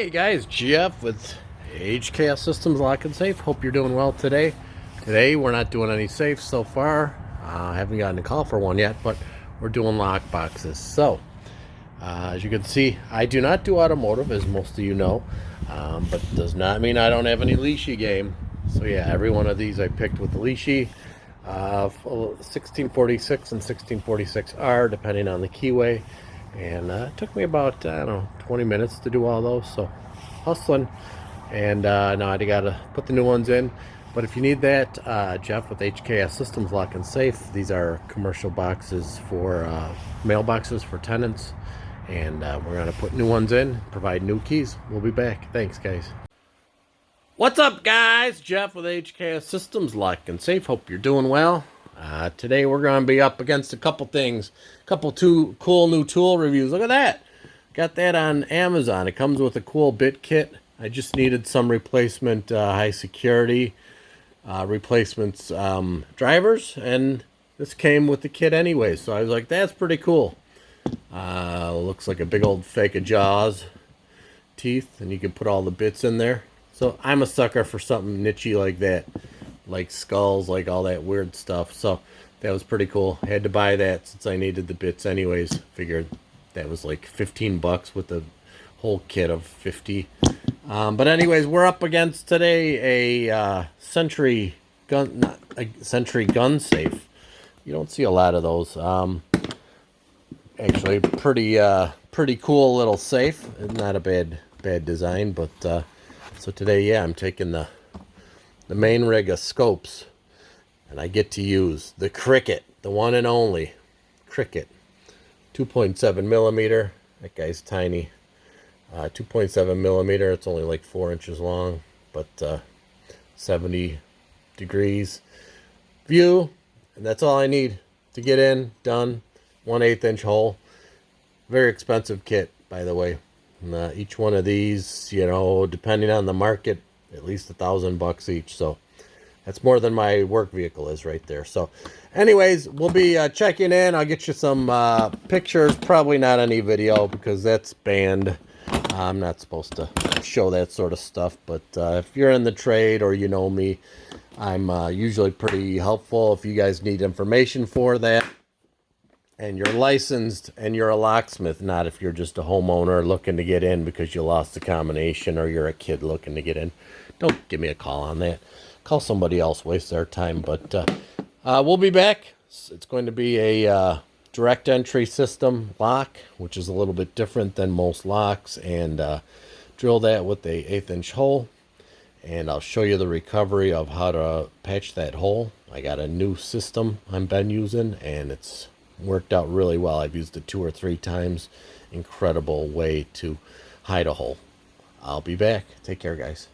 Hey guys, Jeff with HKS Systems Lock and Safe. Hope you're doing well today. Today we're not doing any safes so far. I haven't gotten a call for one yet, but we're doing lock boxes. So, as you can see, I do not do automotive, as most of you know, but does not mean I don't have any leashy game. So yeah, every one of these I picked with the leashy, 1646 and 1646R, depending on the keyway. And it took me about, 20 minutes to do all those, so hustling. And now I gotta put the new ones in. But if you need that, Jeff with HKS Systems Lock and Safe. These are commercial boxes for mailboxes for tenants, and we're gonna put new ones in, provide new keys. We'll be back. Thanks, guys. What's up, guys? Jeff with HKS Systems Lock and Safe. Hope you're doing well. Today we're going to be up against a couple things, two cool new tool reviews. Look at that. Got that on Amazon. It comes with a cool bit kit. I just needed some replacement high security replacements drivers, and this came with the kit anyway. So I was like, that's pretty cool. Looks like a big old fake of Jaws teeth, and you can put all the bits in there. So I'm a sucker for something nichey like that, like skulls, like all that weird stuff. So that was pretty cool. I had to buy that since I needed the bits anyways. Figured that was like $15 with the whole kit of 50. But anyways, we're up against today a Sentry Gun Safe. You don't see a lot of those. Actually, pretty cool little safe. Not a bad design, but so today, yeah, I'm taking the main rig of scopes, and I get to use the Cricket, the one and only Cricket, 2.7 millimeter. That guy's tiny. 2.7 millimeter. It's only like 4 inches long, but 70 degrees view, and that's all I need to get in. Done. 1/8 inch hole. Very expensive kit, by the way. And, each one of these, depending on the market, at least $1,000 each. So that's more than my work vehicle is right there. So anyways, we'll be checking in. I'll get you some pictures, probably not any video because that's banned. I'm not supposed to show that sort of stuff, but if you're in the trade or you know me, I'm usually pretty helpful if you guys need information for that. And you're licensed and you're a locksmith, not if you're just a homeowner looking to get in because you lost the combination or you're a kid looking to get in. Don't give me a call on that. Call somebody else, waste their time. But we'll be back. It's going to be a direct entry system lock, which is a little bit different than most locks, and drill that with a 1/8 inch hole. And I'll show you the recovery of how to patch that hole. I got a new system I've been using, and it's worked out really well. I've used it 2 or 3 times. Incredible way to hide a hole. I'll be back. Take care, guys.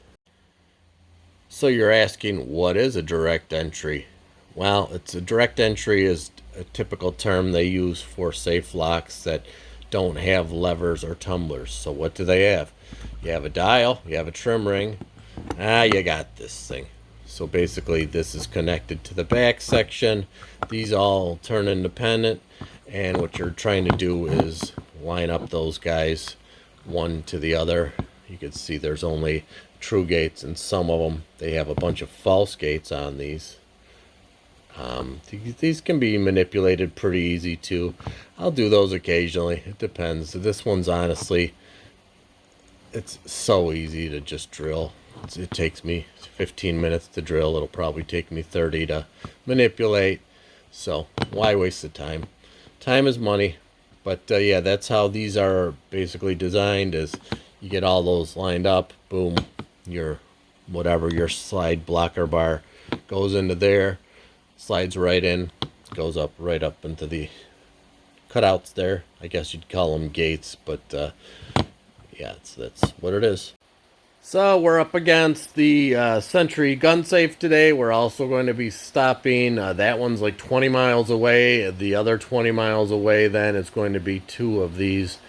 So you're asking, what is a direct entry? Well, it's a direct entry is a typical term they use for safe locks that don't have levers or tumblers. So what do they have? You have a dial, you have a trim ring. You got this thing. So basically this is connected to the back section. These all turn independent, and what you're trying to do is line up those guys one to the other. You can see there's only true gates, and some of them, they have a bunch of false gates on these. These can be manipulated pretty easy too. I'll do those occasionally. It depends. This one's honestly, it's so easy to just drill. It takes me 15 minutes to drill. It'll probably take me 30 to manipulate. So why waste the time? Time is money. But yeah, that's how these are basically designed, is you get all those lined up. Boom. Your slide blocker bar goes into there, slides right in, goes up right up into the cutouts there. I guess you'd call them gates, but yeah, that's what it is. So we're up against the Sentry Gun Safe today. We're also going to be stopping. That one's like 20 miles away. The other 20 miles away then is going to be 2 of these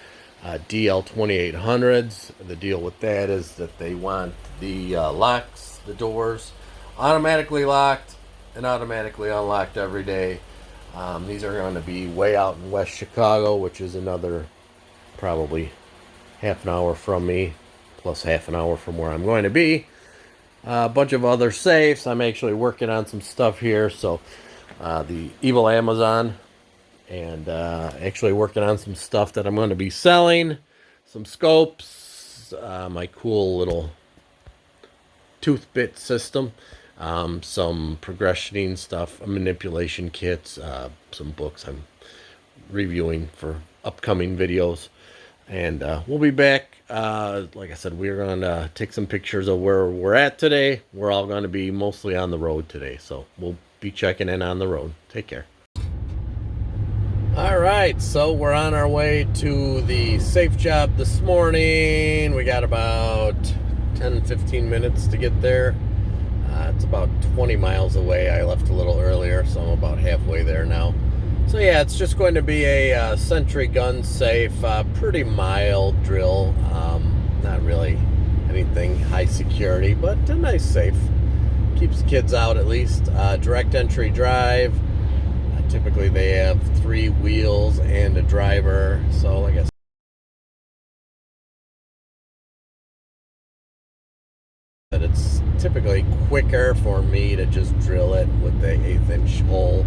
DL 2800s. The deal with that is that they want the locks, the doors, automatically locked and automatically unlocked every day. These are going to be way out in West Chicago, which is another probably half an hour from me, plus half an hour from where I'm going to be. A bunch of other safes. I'm actually working on some stuff here. So the Evil Amazon, and actually working on some stuff that I'm going to be selling. Some scopes, my cool little tooth bit system, some progressioning stuff, manipulation kits, some books I'm reviewing for upcoming videos. And we'll be back. Like I said, we're going to take some pictures of where we're at today. We're all going to be mostly on the road today, so we'll be checking in on the road. Take care. All right, so we're on our way to the safe job this morning. We got about 10-15 minutes to get there. It's about 20 miles away. I left a little earlier, so I'm about halfway there now. So yeah, it's just going to be a Sentry Gun Safe, pretty mild drill. Not really anything high security, but a nice safe. Keeps kids out at least. Direct entry drive. Typically they have 3 wheels and a driver. So like I said, it's typically quicker for me to just drill it with the 1/8" hole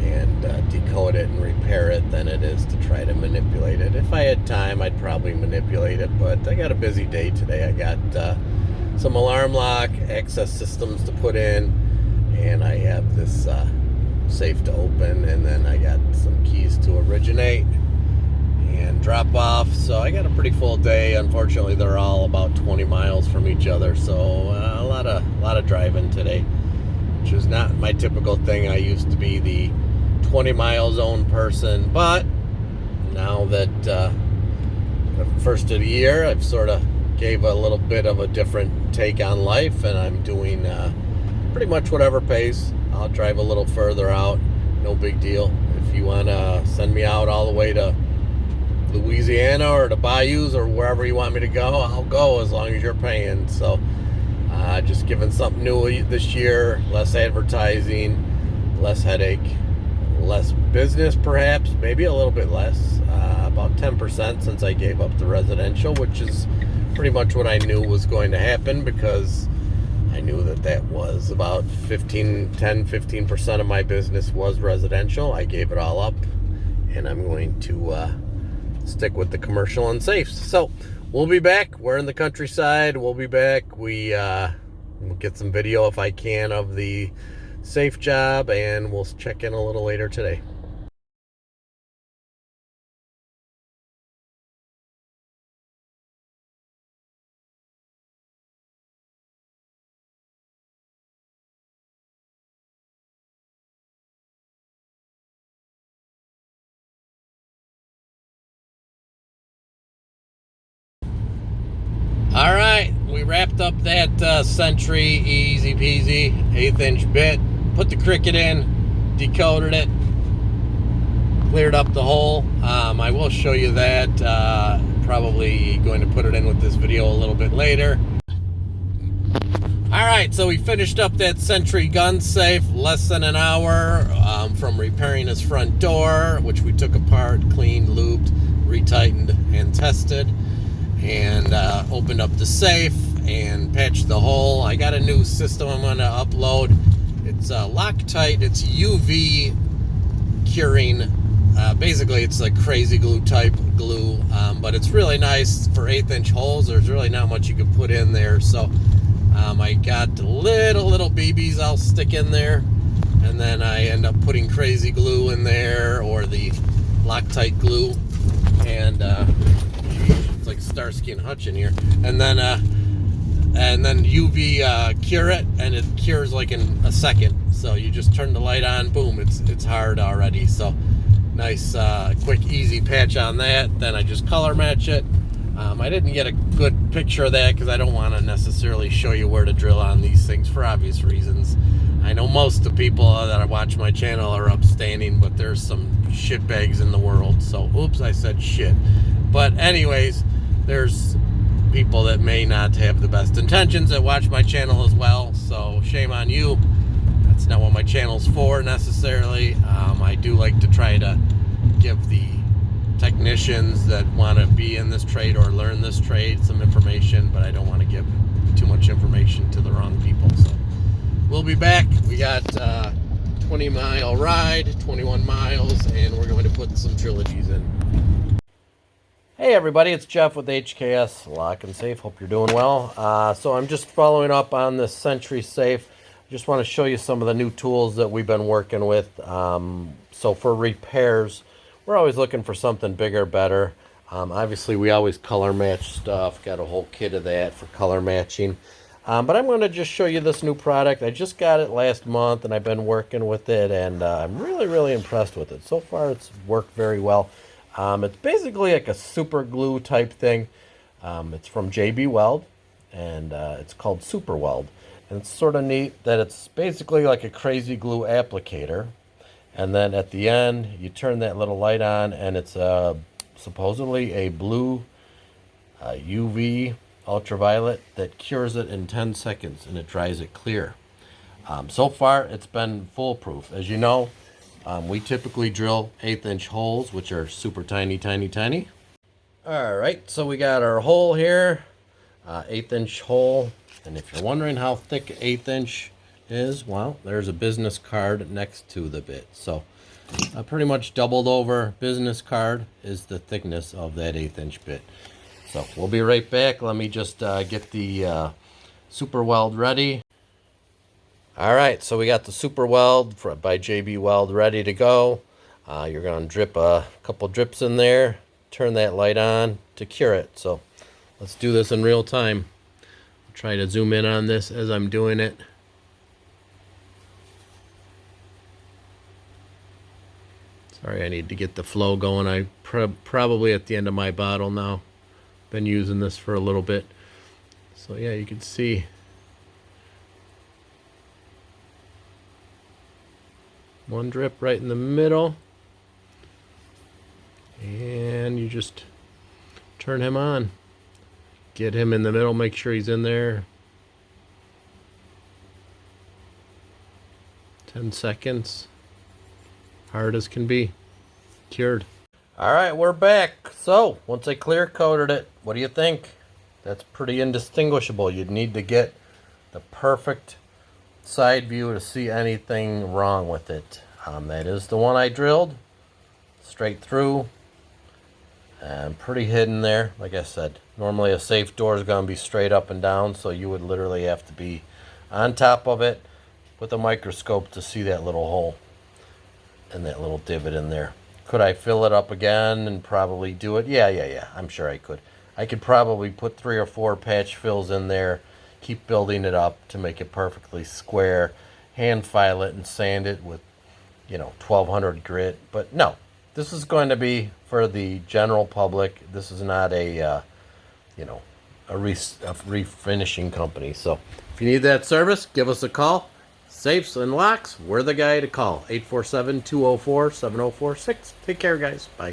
and decode it and repair it than it is to try to manipulate it. If I had time, I'd probably manipulate it, but I got a busy day today. I got some alarm lock access systems to put in, and I have this safe to open, and then I got some keys to originate and drop off. So I got a pretty full day. Unfortunately, they're all about 20 miles from each other, so a lot of driving today, which is not my typical thing. I used to be the 20-mile zone person, but now that the first of the year, I've sort of gave a little bit of a different take on life, and I'm doing pretty much whatever pays. I'll drive a little further out, no big deal. If you want to send me out all the way to Louisiana or the bayous or wherever you want me to go, I'll go as long as you're paying. So just giving something new this year, less advertising, less headache, less business perhaps, maybe a little bit less, about 10% since I gave up the residential, which is pretty much what I knew was going to happen, because I knew that was about 10-15% of my business was residential. I gave it all up, and I'm going to stick with the commercial and safes. So we'll be back. We're in the countryside. We'll be back. We'll get some video if I can of the safe job, and we'll check in a little later today. All right, we wrapped up that Sentry, easy peasy, 1/8" bit, put the cricket in, decoded it, cleared up the hole. I will show you that, probably going to put it in with this video a little bit later. All right, so we finished up that Sentry Gun Safe, less than an hour from repairing his front door, which we took apart, cleaned, lubed, retightened, and tested. And opened up the safe and patched the hole. I got a new system I'm going to upload. It's Loctite. It's UV curing. Basically, it's like crazy glue type glue, but it's really nice for 1/8" holes. There's really not much you can put in there. So I got little BBs I'll stick in there, and then I end up putting crazy glue in there, or the Loctite glue, and it's like Starsky and Hutch in here, and then UV cure it, and it cures like in a second. So you just turn the light on, boom, it's hard already. So nice, quick, easy patch on that. Then I just color match it. I didn't get a good picture of that because I don't want to necessarily show you where to drill on these things for obvious reasons. I know most of the people that watch my channel are upstanding, but there's some shitbags in the world. So, oops, I said shit. But anyways, there's people that may not have the best intentions that watch my channel as well. So shame on you. That's not what my channel's for necessarily. I do like to try to give the technicians that want to be in this trade or learn this trade some information, but I don't want to give too much information to the wrong people. So we'll be back. We got 20-mile ride, 21 miles, and we're going to put some trilogies in. Hey everybody, it's Jeff with HKS Lock and Safe. Hope you're doing well. So I'm just following up on this Sentry Safe. Just want to show you some of the new tools that we've been working with. So for repairs, we're always looking for something bigger, better. Obviously, we always color match stuff. Got a whole kit of that for color matching. But I'm going to just show you this new product. I just got it last month, and I've been working with it, and I'm really, really impressed with it. So far, it's worked very well. It's basically like a super glue type thing. It's from JB Weld, and it's called Super Weld. And it's sort of neat that it's basically like a crazy glue applicator. And then at the end, you turn that little light on, and it's supposedly a blue UV ultraviolet that cures it in 10 seconds, and it dries it clear. So far, it's been foolproof. As you know, we typically drill 1/8-inch holes, which are super tiny, tiny, tiny. All right, so we got our hole here, 1/8-inch hole. And if you're wondering how thick 1/8-inch is, well, there's a business card next to the bit. So pretty much doubled over business card is the thickness of that 1/8-inch bit. So we'll be right back. Let me just get the Super Weld ready. All right, so we got the Super Weld by JB Weld ready to go. You're going to drip a couple drips in there, turn that light on to cure it. So let's do this in real time. I'll try to zoom in on this as I'm doing it. Sorry, I need to get the flow going. I probably at the end of my bottle now. Been using this for a little bit. So yeah, you can see. One drip right in the middle. And you just turn him on. Get him in the middle, make sure he's in there. 10 seconds. Hard as can be. Cured. All right, we're back. So once I clear coated it, what do you think? That's pretty indistinguishable. You'd need to get the perfect side view to see anything wrong with it. That is the one I drilled. Straight through. And pretty hidden there. Like I said, normally a safe door is going to be straight up and down, so you would literally have to be on top of it with a microscope to see that little hole and that little divot in there. Could I fill it up again and probably do it? Yeah. I'm sure I could. I could probably put 3 or 4 patch fills in there, keep building it up to make it perfectly square, hand file it and sand it with, 1200 grit. But no, this is going to be for the general public. This is not a refinishing company. So if you need that service, give us a call. Safes and locks, we're the guy to call. 847-204-7046. Take care, guys. Bye.